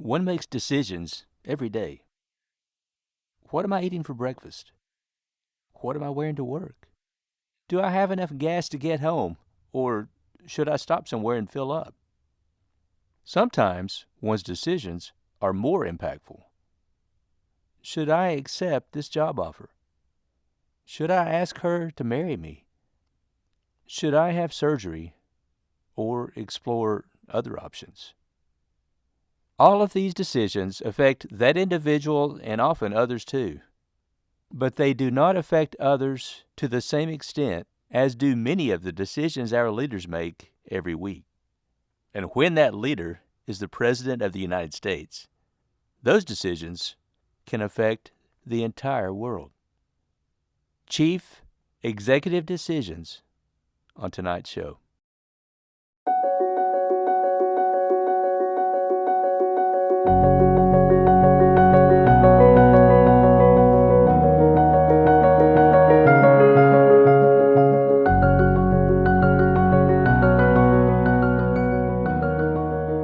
One makes decisions every day. What am I eating for breakfast? What am I wearing to work? Do I have enough gas to get home, or should I stop somewhere and fill up? Sometimes one's decisions are more impactful. Should I accept this job offer? Should I ask her to marry me? Should I have surgery or explore other options? All of these decisions affect that individual and often others too. But they do not affect others to the same extent as do many of the decisions our leaders make every week. And when that leader is the President of the United States, those decisions can affect the entire world. Chief Executive Decisions on tonight's show.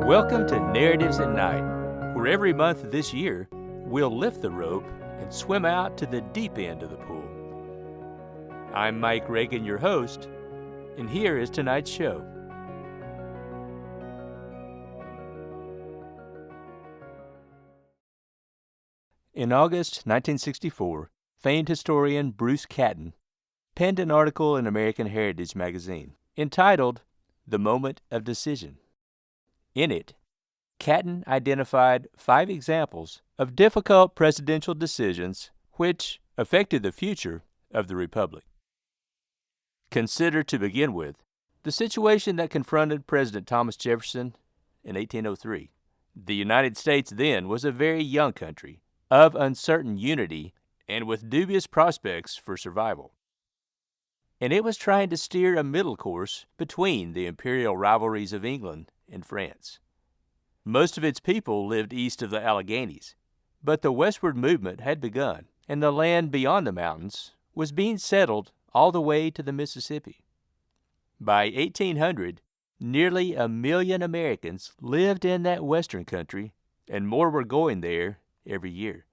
Welcome to Narratives at Night, where every month this year, we'll lift the rope and swim out to the deep end of the pool. I'm Mike Reagan, your host, and here is tonight's show. In August 1964, famed historian Bruce Catton penned an article in American Heritage magazine entitled The Moment of Decision. In it, Catton identified 5 examples of difficult presidential decisions which affected the future of the Republic. Consider, to begin with, the situation that confronted President Thomas Jefferson in 1803. The United States then was a very young country, of uncertain unity and with dubious prospects for survival. And it was trying to steer a middle course between the imperial rivalries of England and France. Most of its people lived east of the Alleghenies, but the westward movement had begun, and the land beyond the mountains was being settled all the way to the Mississippi. By 1800, nearly 1 million Americans lived in that western country, and more were going there every year.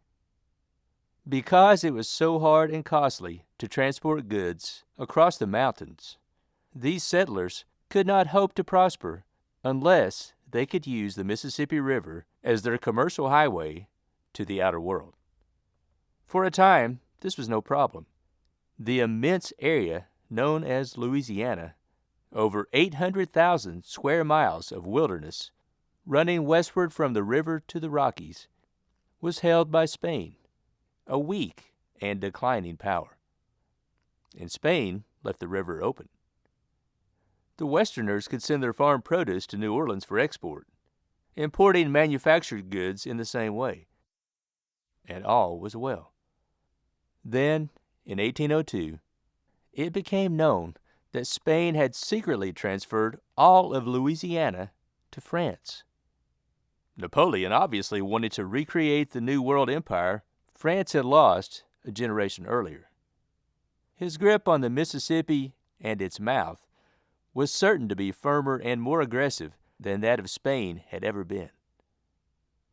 Because it was so hard and costly to transport goods across the mountains, these settlers could not hope to prosper unless they could use the Mississippi River as their commercial highway to the outer world. For a time, this was no problem. The immense area known as Louisiana, over 800,000 square miles of wilderness running westward from the river to the Rockies, was held by Spain, a weak and declining power. And Spain left the river open. The Westerners could send their farm produce to New Orleans for export, importing manufactured goods in the same way. And all was well. Then, in 1802, it became known that Spain had secretly transferred all of Louisiana to France. Napoleon obviously wanted to recreate the New World Empire France had lost a generation earlier. His grip on the Mississippi and its mouth was certain to be firmer and more aggressive than that of Spain had ever been.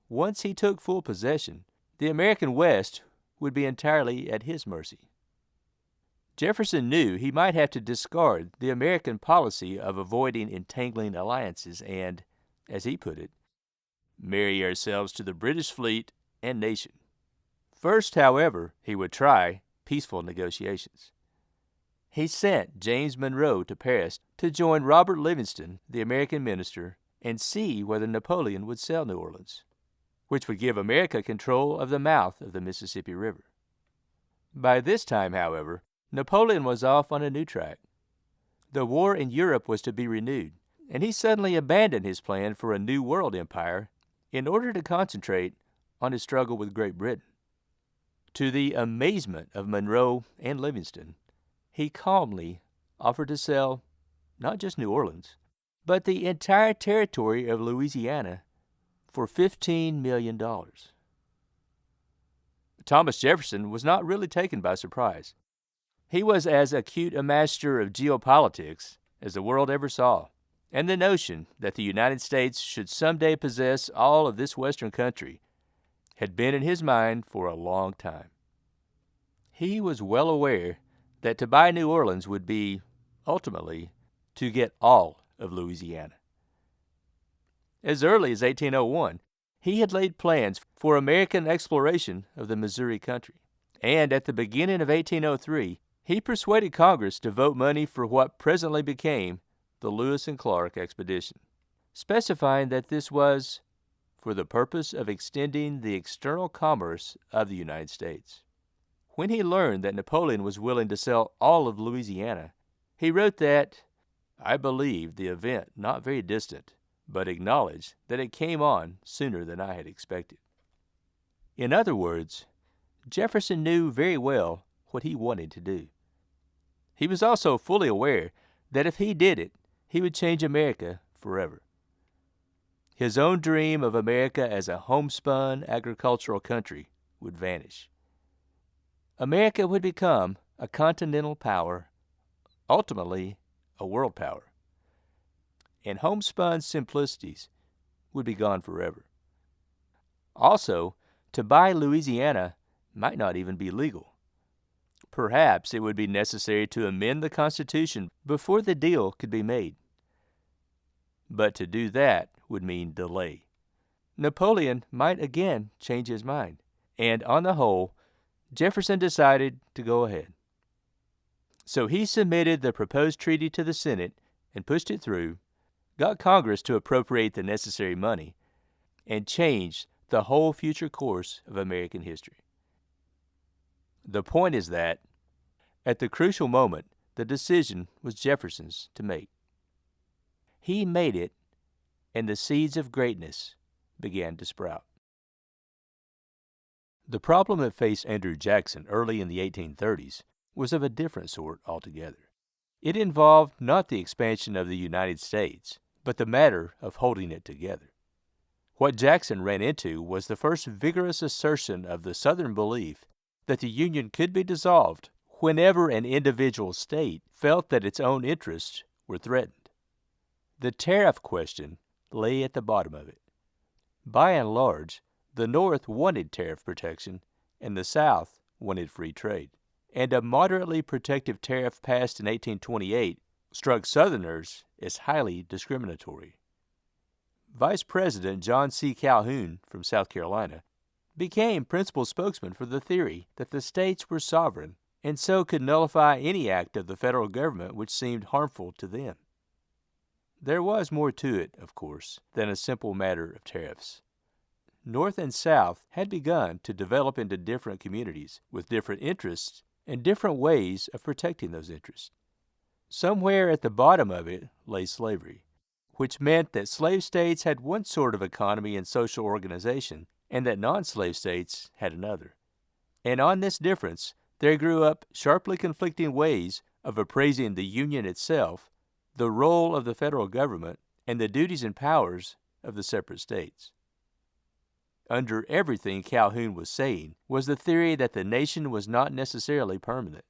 Once he took full possession, the American West would be entirely at his mercy. Jefferson knew he might have to discard the American policy of avoiding entangling alliances and, as he put it, marry ourselves to the British fleet and nation. First, however, he would try peaceful negotiations. He sent James Monroe to Paris to join Robert Livingston, the American minister, and see whether Napoleon would sell New Orleans, which would give America control of the mouth of the Mississippi River. By this time, however, Napoleon was off on a new track. The war in Europe was to be renewed, and he suddenly abandoned his plan for a new world empire in order to concentrate on his struggle with Great Britain. To the amazement of Monroe and Livingston, he calmly offered to sell not just New Orleans, but the entire territory of Louisiana for $15 million. Thomas Jefferson was not really taken by surprise. He was as acute a master of geopolitics as the world ever saw, and the notion that the United States should someday possess all of this Western country had been in his mind for a long time. He was well aware that to buy New Orleans would be, ultimately, to get all of Louisiana. As early as 1801, he had laid plans for American exploration of the Missouri country, and at the beginning of 1803, he persuaded Congress to vote money for what presently became the Lewis and Clark expedition, specifying that this was for the purpose of extending the external commerce of the United States. When he learned that Napoleon was willing to sell all of Louisiana, he wrote that, "I believed the event not very distant, but acknowledged that it came on sooner than I had expected." In other words, Jefferson knew very well what he wanted to do. He was also fully aware that if he did it, he would change America forever. His own dream of America as a homespun agricultural country would vanish. America would become a continental power, ultimately a world power. And homespun simplicities would be gone forever. Also, to buy Louisiana might not even be legal. Perhaps it would be necessary to amend the Constitution before the deal could be made. But to do that would mean delay. Napoleon might again change his mind, and on the whole, Jefferson decided to go ahead. So he submitted the proposed treaty to the Senate and pushed it through, got Congress to appropriate the necessary money, and changed the whole future course of American history. The point is that, at the crucial moment, the decision was Jefferson's to make. He made it, and the seeds of greatness began to sprout. The problem that faced Andrew Jackson early in the 1830s was of a different sort altogether. It involved not the expansion of the United States, but the matter of holding it together. What Jackson ran into was the first vigorous assertion of the Southern belief that the Union could be dissolved whenever an individual state felt that its own interests were threatened. The tariff question lay at the bottom of it. By and large, the North wanted tariff protection, and the South wanted free trade. And a moderately protective tariff passed in 1828 struck Southerners as highly discriminatory. Vice President John C. Calhoun from South Carolina became principal spokesman for the theory that the states were sovereign and so could nullify any act of the federal government which seemed harmful to them. There was more to it, of course, than a simple matter of tariffs. North and South had begun to develop into different communities with different interests and different ways of protecting those interests. Somewhere at the bottom of it lay slavery, which meant that slave states had one sort of economy and social organization, and that non-slave states had another. And on this difference, there grew up sharply conflicting ways of appraising the Union itself, the role of the federal government, and the duties and powers of the separate states. Under everything Calhoun was saying was the theory that the nation was not necessarily permanent.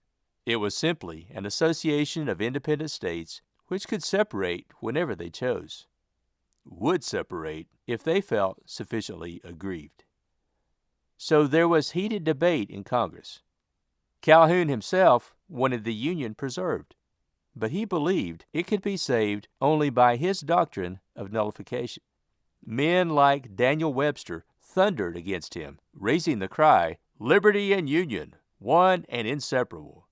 It was simply an association of independent states which could separate whenever they chose, would separate if they felt sufficiently aggrieved. So there was heated debate in Congress. Calhoun himself wanted the Union preserved, but he believed it could be saved only by his doctrine of nullification. Men like Daniel Webster thundered against him, raising the cry, "Liberty and Union, one and inseparable."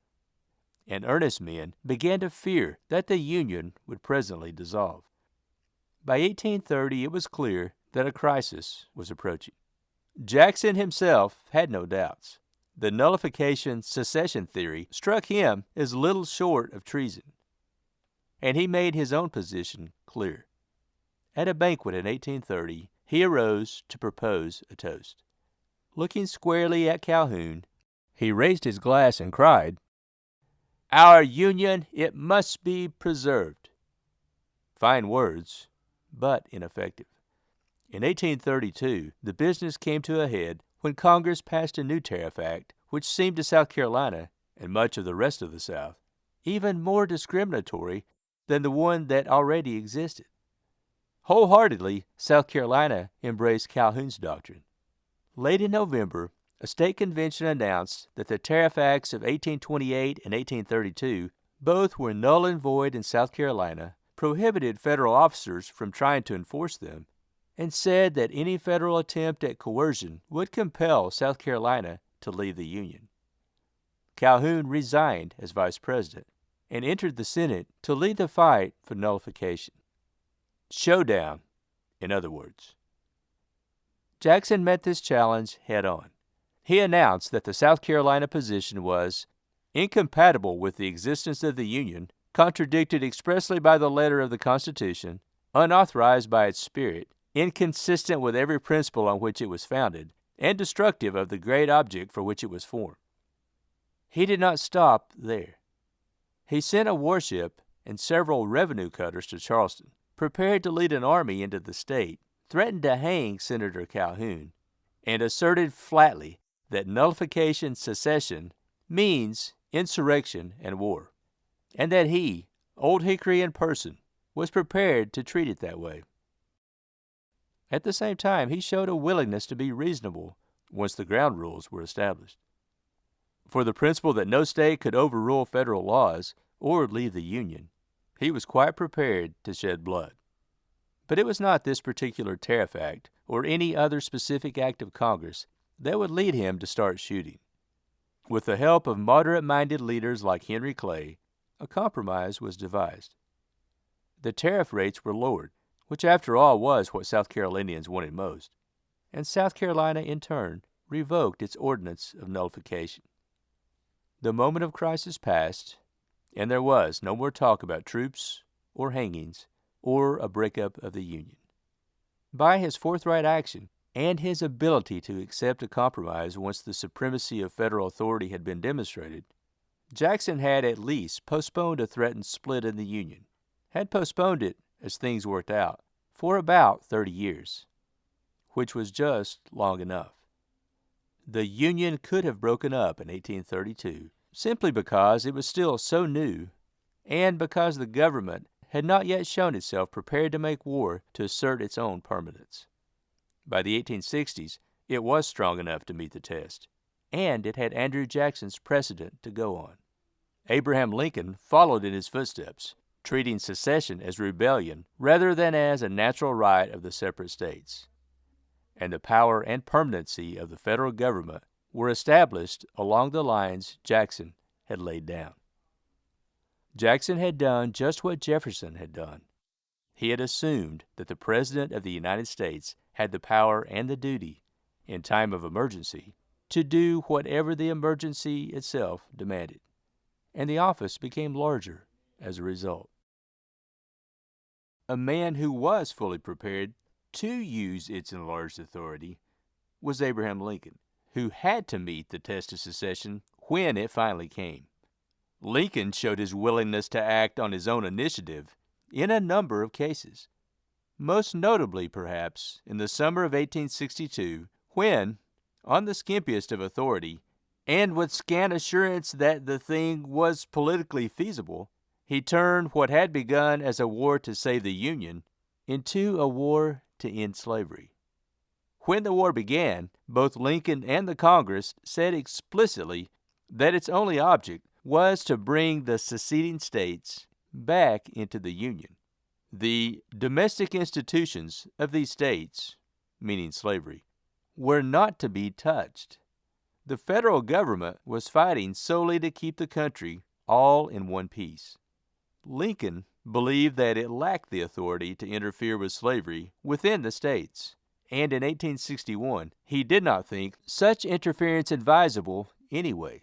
And earnest men began to fear that the Union would presently dissolve. By 1830, it was clear that a crisis was approaching. Jackson himself had no doubts. The nullification secession theory struck him as little short of treason, and he made his own position clear. At a banquet in 1830, he arose to propose a toast. Looking squarely at Calhoun, he raised his glass and cried, "Our Union, it must be preserved." Fine words, but ineffective. In 1832, the business came to a head when Congress passed a new tariff act which seemed to South Carolina and much of the rest of the South even more discriminatory than the one that already existed. Wholeheartedly, South Carolina embraced Calhoun's doctrine. Late in November, a state convention announced that the Tariff Acts of 1828 and 1832, both were null and void in South Carolina, prohibited federal officers from trying to enforce them, and said that any federal attempt at coercion would compel South Carolina to leave the Union. Calhoun resigned as vice president and entered the Senate to lead the fight for nullification. Showdown, in other words. Jackson met this challenge head-on. He announced that the South Carolina position was incompatible with the existence of the Union, contradicted expressly by the letter of the Constitution, unauthorized by its spirit, inconsistent with every principle on which it was founded, and destructive of the great object for which it was formed. He did not stop there. He sent a warship and several revenue cutters to Charleston, prepared to lead an army into the state, threatened to hang Senator Calhoun, and asserted flatly that nullification secession means insurrection and war, and that he, Old Hickory in person, was prepared to treat it that way. At the same time, he showed a willingness to be reasonable once the ground rules were established. For the principle that no state could overrule federal laws or leave the Union, he was quite prepared to shed blood. But it was not this particular Tariff Act or any other specific act of Congress that would lead him to start shooting. With the help of moderate-minded leaders like Henry Clay, a compromise was devised. The tariff rates were lowered, which after all was what South Carolinians wanted most, and South Carolina in turn revoked its ordinance of nullification. The moment of crisis passed, and there was no more talk about troops or hangings or a breakup of the Union. By his forthright action and his ability to accept a compromise once the supremacy of federal authority had been demonstrated, Jackson had at least postponed a threatened split in the Union, had postponed it, as things worked out, for about 30 years, which was just long enough. The Union could have broken up in 1832 simply because it was still so new and because the government had not yet shown itself prepared to make war to assert its own permanence. By the 1860s, it was strong enough to meet the test, and it had Andrew Jackson's precedent to go on. Abraham Lincoln followed in his footsteps, treating secession as rebellion rather than as a natural right of the separate states. And the power and permanency of the federal government were established along the lines Jackson had laid down. Jackson had done just what Jefferson had done. He had assumed that the President of the United States had the power and the duty, in time of emergency, to do whatever the emergency itself demanded, and the office became larger as a result. A man who was fully prepared to use its enlarged authority was Abraham Lincoln, who had to meet the test of secession when it finally came. Lincoln showed his willingness to act on his own initiative in a number of cases, most notably, perhaps, in the summer of 1862, when, on the skimpiest of authority, and with scant assurance that the thing was politically feasible, he turned what had begun as a war to save the Union into a war to end slavery. When the war began, both Lincoln and the Congress said explicitly that its only object was to bring the seceding states back into the Union. The domestic institutions of these states, meaning slavery, were not to be touched. The federal government was fighting solely to keep the country all in one piece. Lincoln believed that it lacked the authority to interfere with slavery within the states, and in 1861 he did not think such interference advisable anyway.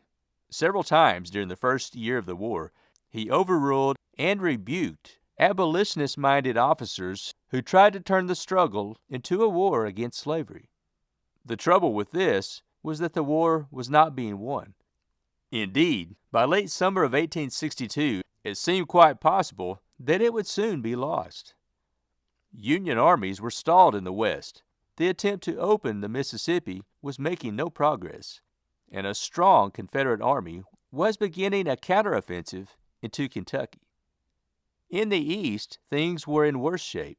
Several times during the first year of the war, he overruled and rebuked abolitionist-minded officers who tried to turn the struggle into a war against slavery. The trouble with this was that the war was not being won. Indeed, by late summer of 1862, it seemed quite possible that it would soon be lost. Union armies were stalled in the West. The attempt to open the Mississippi was making no progress, and a strong Confederate army was beginning a counteroffensive into Kentucky. In the East, things were in worse shape.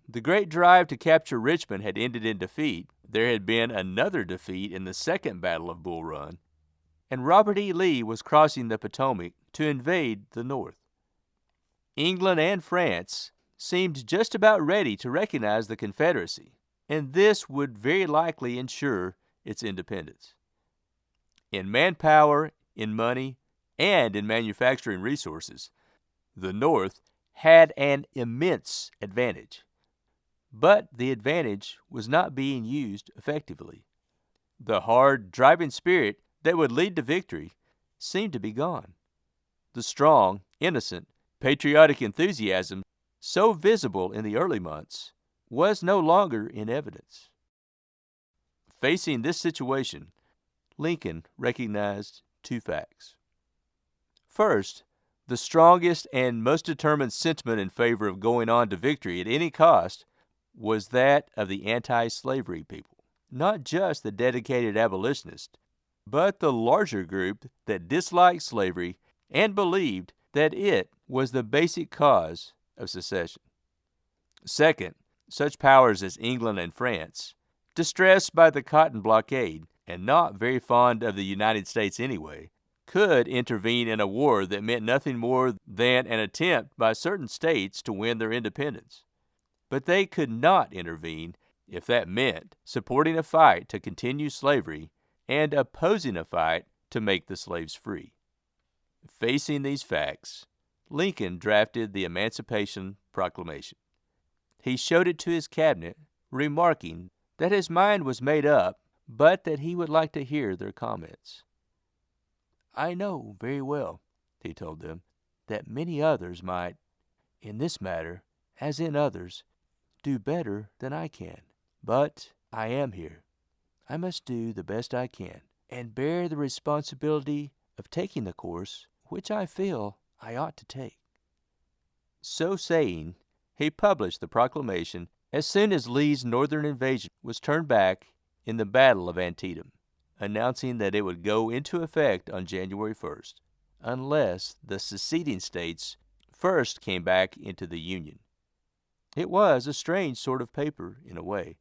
The great drive to capture Richmond had ended in defeat. There had been another defeat in the Second Battle of Bull Run, and Robert E. Lee was crossing the Potomac to invade the North. England and France seemed just about ready to recognize the Confederacy, and this would very likely ensure its independence. In manpower, in money, and in manufacturing resources, the North had an immense advantage. But the advantage was not being used effectively. The hard, driving spirit that would lead to victory seemed to be gone. The strong, innocent, patriotic enthusiasm so visible in the early months was no longer in evidence. Facing this situation, Lincoln recognized two facts. First, the strongest and most determined sentiment in favor of going on to victory at any cost was that of the anti-slavery people, not just the dedicated abolitionists, but the larger group that disliked slavery and believed that it was the basic cause of secession. Second, such powers as England and France, distressed by the Cotton Blockade and not very fond of the United States anyway, could intervene in a war that meant nothing more than an attempt by certain states to win their independence. But they could not intervene if that meant supporting a fight to continue slavery and opposing a fight to make the slaves free. Facing these facts, Lincoln drafted the Emancipation Proclamation. He showed it to his cabinet, remarking that his mind was made up, but that he would like to hear their comments. "I know very well," he told them, "that many others might, in this matter, as in others, do better than I can. But I am here. I must do the best I can, and bear the responsibility of taking the course which I feel I ought to take." So saying, he published the proclamation as soon as Lee's northern invasion was turned back in the Battle of Antietam, announcing that it would go into effect on January 1st, unless the seceding states first came back into the Union. It was a strange sort of paper, in a way.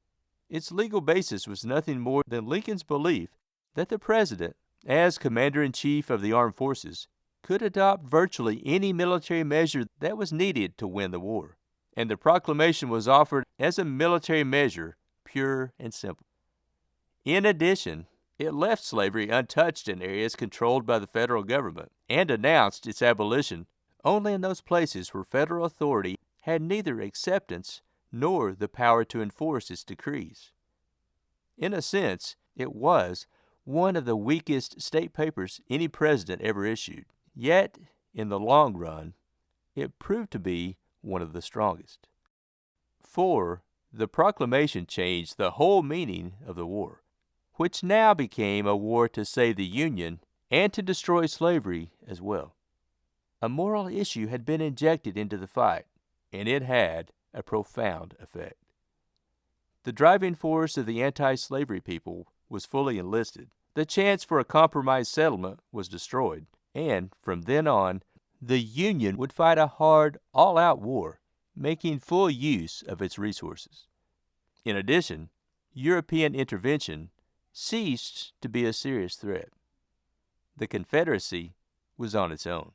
Its legal basis was nothing more than Lincoln's belief that the President, as Commander-in-Chief of the Armed Forces, could adopt virtually any military measure that was needed to win the war, and the proclamation was offered as a military measure, pure and simple. In addition, it left slavery untouched in areas controlled by the federal government and announced its abolition only in those places where federal authority had neither acceptance nor the power to enforce its decrees. In a sense, it was one of the weakest state papers any president ever issued. Yet, in the long run, it proved to be one of the strongest. For the proclamation changed the whole meaning of the war, which now became a war to save the Union and to destroy slavery as well. A moral issue had been injected into the fight, and it had a profound effect. The driving force of the anti-slavery people was fully enlisted. The chance for a compromise settlement was destroyed, and from then on, the Union would fight a hard, all-out war, making full use of its resources. In addition, European intervention ceased to be a serious threat. The Confederacy was on its own.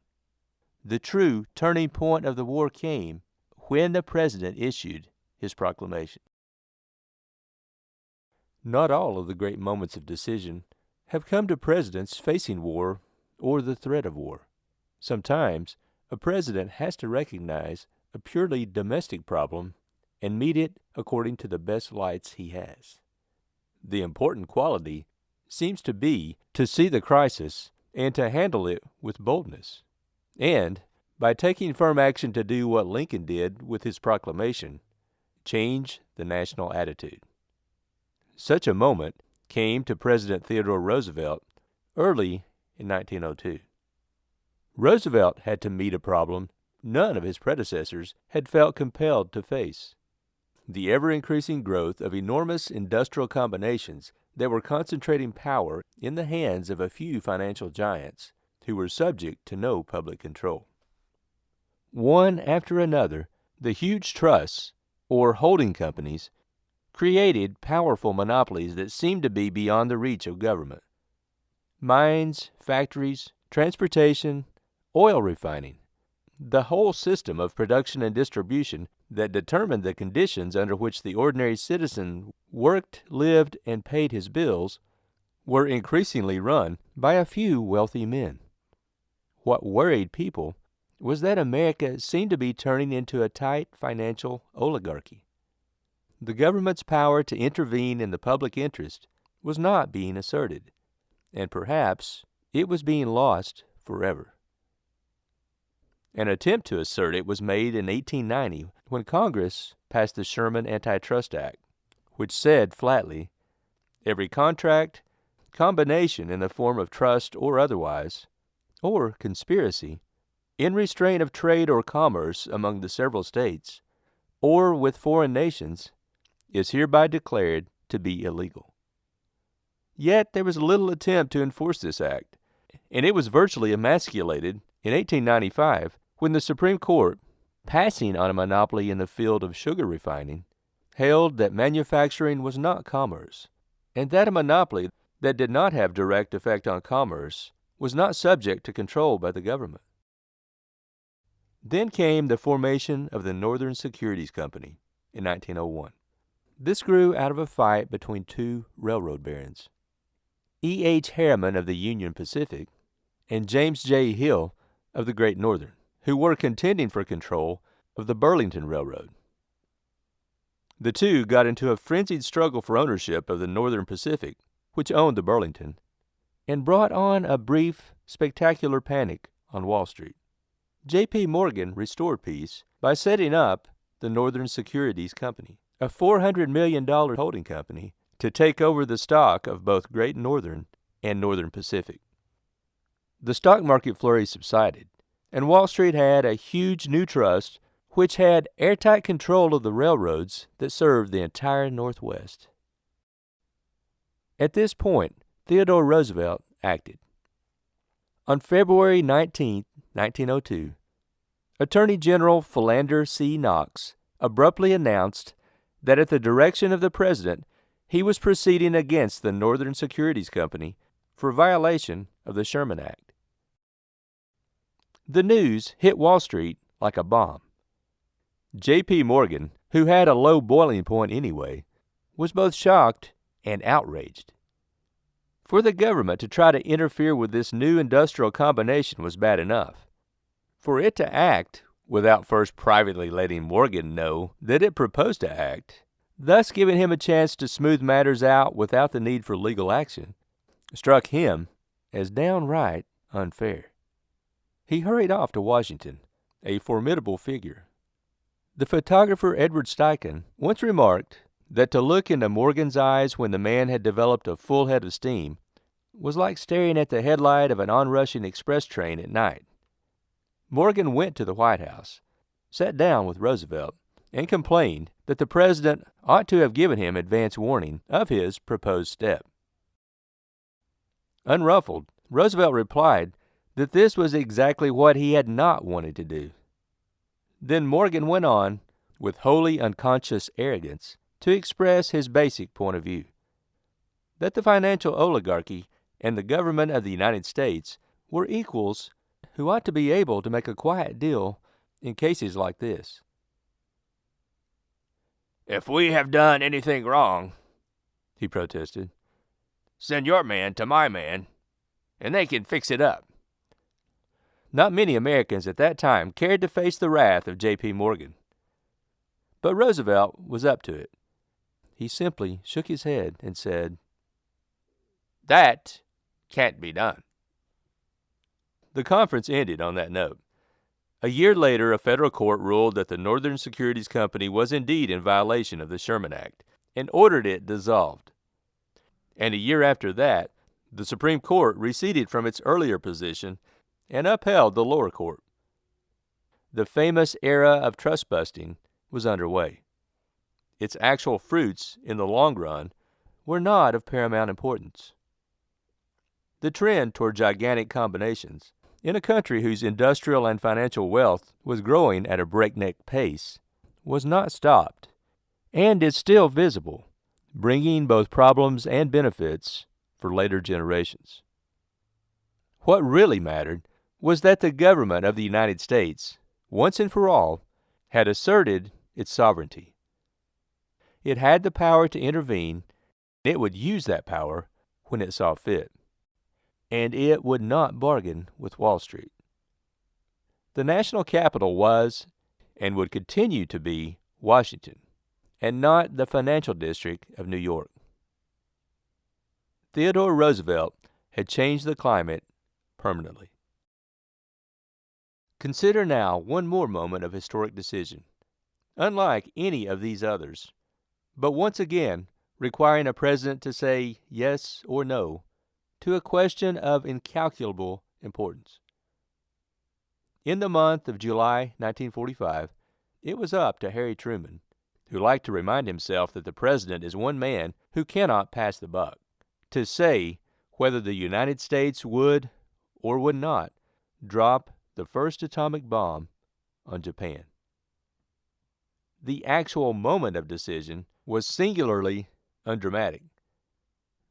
The true turning point of the war came when the President issued his proclamation. Not all of the great moments of decision have come to presidents facing war or the threat of war. Sometimes, a president has to recognize a purely domestic problem and meet it according to the best lights he has. The important quality seems to be to see the crisis and to handle it with boldness. And, by taking firm action to do what Lincoln did with his proclamation, change the national attitude. Such a moment came to President Theodore Roosevelt early in 1902. Roosevelt had to meet a problem none of his predecessors had felt compelled to face: the ever-increasing growth of enormous industrial combinations that were concentrating power in the hands of a few financial giants who were subject to no public control. One after another, the huge trusts, or holding companies, created powerful monopolies that seemed to be beyond the reach of government. Mines, factories, transportation, oil refining, the whole system of production and distribution that determined the conditions under which the ordinary citizen worked, lived, and paid his bills were increasingly run by a few wealthy men. What worried people was that America seemed to be turning into a tight financial oligarchy. The government's power to intervene in the public interest was not being asserted, and perhaps it was being lost forever. An attempt to assert it was made in 1890 when Congress passed the Sherman Antitrust Act, which said flatly, every contract, combination in the form of trust or otherwise, or conspiracy, in restraint of trade or commerce among the several states, or with foreign nations, is hereby declared to be illegal. Yet there was little attempt to enforce this act, and it was virtually emasculated in 1895 when the Supreme Court, passing on a monopoly in the field of sugar refining, held that manufacturing was not commerce, and that a monopoly that did not have direct effect on commerce was not subject to control by the government. Then came the formation of the Northern Securities Company in 1901. This grew out of a fight between two railroad barons, E. H. Harriman of the Union Pacific and James J. Hill of the Great Northern, who were contending for control of the Burlington Railroad. The two got into a frenzied struggle for ownership of the Northern Pacific, which owned the Burlington, and brought on a brief, spectacular panic on Wall Street. J.P. Morgan restored peace by setting up the Northern Securities Company, a $400 million holding company to take over the stock of both Great Northern and Northern Pacific. The stock market flurry subsided, and Wall Street had a huge new trust which had airtight control of the railroads that served the entire Northwest. At this point, Theodore Roosevelt acted. On February 19, 1902, Attorney General Philander C. Knox abruptly announced that at the direction of the President, he was proceeding against the Northern Securities Company for violation of the Sherman Act. The news hit Wall Street like a bomb. J.P. Morgan, who had a low boiling point anyway, was both shocked and outraged. For the government to try to interfere with this new industrial combination was bad enough. For it to act without first privately letting Morgan know that it proposed to act, thus giving him a chance to smooth matters out without the need for legal action, struck him as downright unfair. He hurried off to Washington, a formidable figure. The photographer Edward Steichen once remarked that to look into Morgan's eyes when the man had developed a full head of steam was like staring at the headlight of an onrushing express train at night. Morgan went to the White House, sat down with Roosevelt, and complained that the president ought to have given him advance warning of his proposed step. Unruffled, Roosevelt replied that this was exactly what he had not wanted to do. Then Morgan went on, with wholly unconscious arrogance, to express his basic point of view, that the financial oligarchy and the government of the United States were equals who ought to be able to make a quiet deal in cases like this. "If we have done anything wrong," he protested, "send your man to my man, and they can fix it up." Not many Americans at that time cared to face the wrath of J.P. Morgan. But Roosevelt was up to it. He simply shook his head and said, "That can't be done." The conference ended on that note. A year later, a federal court ruled that the Northern Securities Company was indeed in violation of the Sherman Act and ordered it dissolved. And a year after that, the Supreme Court receded from its earlier position and upheld the lower court. The famous era of trust busting was underway. Its actual fruits, in the long run, were not of paramount importance. The trend toward gigantic combinations in a country whose industrial and financial wealth was growing at a breakneck pace, was not stopped, and is still visible, bringing both problems and benefits for later generations. What really mattered was that the government of the United States, once and for all, had asserted its sovereignty. It had the power to intervene, and it would use that power when it saw fit. And it would not bargain with Wall Street. The national capital was, and would continue to be, Washington, and not the financial district of New York. Theodore Roosevelt had changed the climate permanently. Consider now one more moment of historic decision, unlike any of these others, but once again requiring a president to say yes or no to a question of incalculable importance. In the month of July 1945, it was up to Harry Truman, who liked to remind himself that the president is one man who cannot pass the buck, to say whether the United States would or would not drop the first atomic bomb on Japan. The actual moment of decision was singularly undramatic,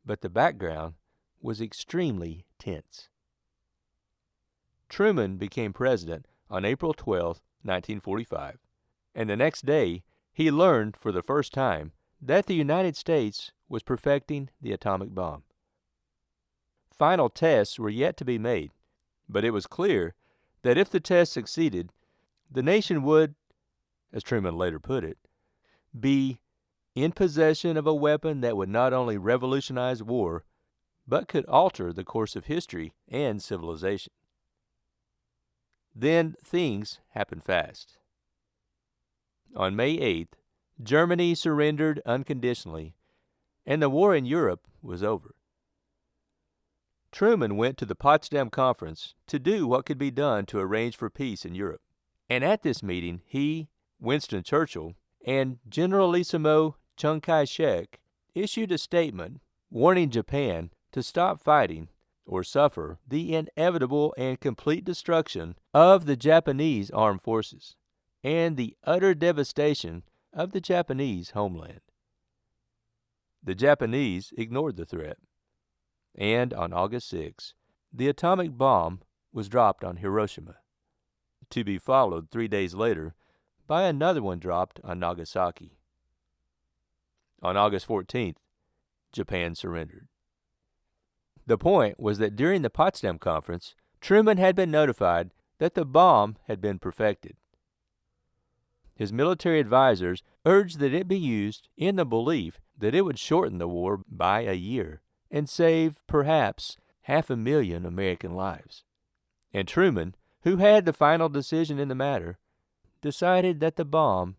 but the background was extremely tense. Truman became president on April 12, 1945, and the next day he learned for the first time that the United States was perfecting the atomic bomb. Final tests were yet to be made, but it was clear that if the test succeeded, the nation would, as Truman later put it, be in possession of a weapon that would not only revolutionize war, but could alter the course of history and civilization. Then things happened fast. On May 8th, Germany surrendered unconditionally, and the war in Europe was over. Truman went to the Potsdam Conference to do what could be done to arrange for peace in Europe. And at this meeting, he, Winston Churchill, and Generalissimo Chiang Kai-shek issued a statement warning Japan to stop fighting or suffer the inevitable and complete destruction of the Japanese armed forces and the utter devastation of the Japanese homeland. The Japanese ignored the threat, and on August 6, the atomic bomb was dropped on Hiroshima, to be followed 3 days later by another one dropped on Nagasaki. On August 14th, Japan surrendered. The point was that during the Potsdam Conference, Truman had been notified that the bomb had been perfected. His military advisors urged that it be used in the belief that it would shorten the war by a year and save perhaps 500,000 American lives. And Truman, who had the final decision in the matter, decided that the bomb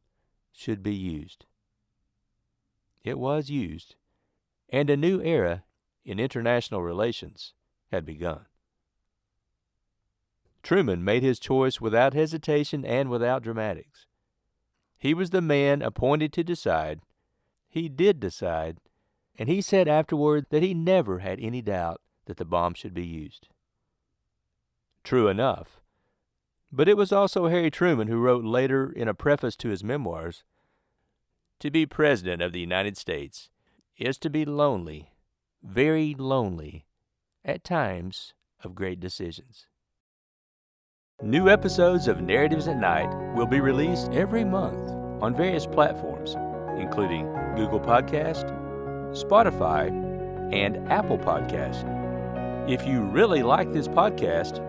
should be used. It was used, and a new era in international relations had begun. Truman made his choice without hesitation and without dramatics. He was the man appointed to decide. He did decide, and he said afterward that he never had any doubt that the bomb should be used. True enough, but it was also Harry Truman who wrote later in a preface to his memoirs, "To be President of the United States is to be lonely, very lonely, at times of great decisions." New episodes of Narratives at Night will be released every month on various platforms, including Google Podcast, Spotify, and Apple Podcast. If you really like this podcast,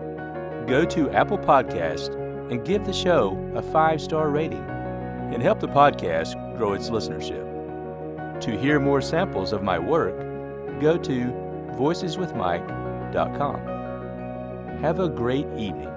go to Apple Podcast and give the show a 5-star rating and help the podcast grow its listenership. To hear more samples of my work, go to voiceswithmike.com. Have a great evening.